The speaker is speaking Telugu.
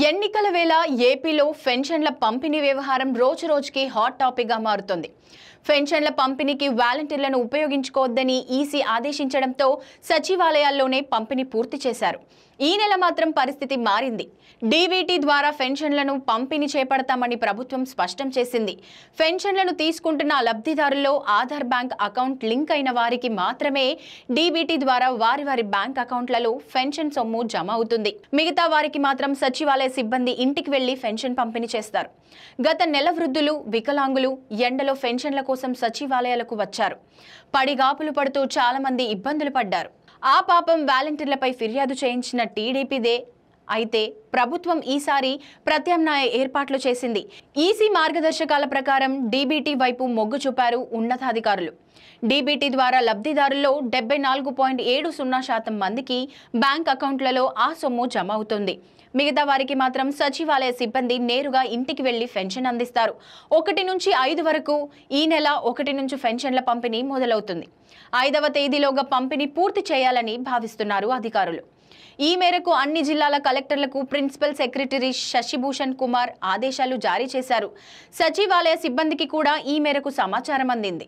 ఎన్నికల వేళ ఏపీలో పెన్షన్ల పంపిణీ వ్యవహారం రోజురోజుకి హాట్ టాపిక్ గా మారుతోంది. పెన్షన్ల పంపిణీకి వాలంటీర్లను ఉపయోగించుకోవద్దని ఈసీ ఆదేశించడంతో సచివాలయాల్లోనే పంపిణీ పూర్తి చేశారు. ఈ నెల మాత్రం పరిస్థితి మారింది. డీబీటీ ద్వారా పెన్షన్లను పంపిణీ చేపడతామని ప్రభుత్వం స్పష్టం చేసింది. పెన్షన్లను తీసుకుంటున్న లబ్ధిదారుల్లో ఆధార్ బ్యాంక్ అకౌంట్ లింక్ అయిన వారికి మాత్రమే డీబీటీ ద్వారా వారి బ్యాంక్ అకౌంట్లలో పెన్షన్ సొమ్ము జమ అవుతుంది. మిగతా వారికి మాత్రం సచివాలయ సిబ్బంది ఇంటికి వెళ్లి పెన్షన్ పంపిణీ చేస్తారు. గత నెల వృద్ధులు, వికలాంగులు ఎండలో పెన్షన్ల కోసం సచివాలయాలకు వచ్చారు. పడిగాపులు పడుతూ చాలా మంది ఇబ్బందులు పడ్డారు. ఆ పాపం వాలంటీర్లపై ఫిర్యాదు చేయించిన టీడీపీదే. అయితే ప్రభుత్వం ఈసారి ప్రత్యామ్నాయ ఏర్పాట్లు చేసింది. ఈసీ మార్గదర్శకాల ప్రకారం డీబీటీ వైపు మొగ్గు చూపారు ఉన్నతాధికారులు. డీబీటీ ద్వారా లబ్ధిదారుల్లో 74.70% మందికి బ్యాంక్ అకౌంట్లలో ఆ సొమ్ము జమ అవుతుంది. మిగతా వారికి మాత్రం సచివాలయ సిబ్బంది నేరుగా ఇంటికి వెళ్లి పెన్షన్ అందిస్తారు. 1 నుంచి 5 వరకు ఈ నెల 1 నుంచి పెన్షన్ల పంపిణీ మొదలవుతుంది. 5వ తేదీలోగా పంపిణీ పూర్తి చేయాలని భావిస్తున్నారు అధికారులు. ఈ మేరకు అన్ని జిల్లాల కలెక్టర్లకు ప్రిన్సిపల్ సెక్రటరీ శశిభూషణ్ కుమార్ ఆదేశాలు జారీ చేశారు. సచివాలయ సిబ్బందికి కూడా ఈ మేరకు సమాచారం అందింది.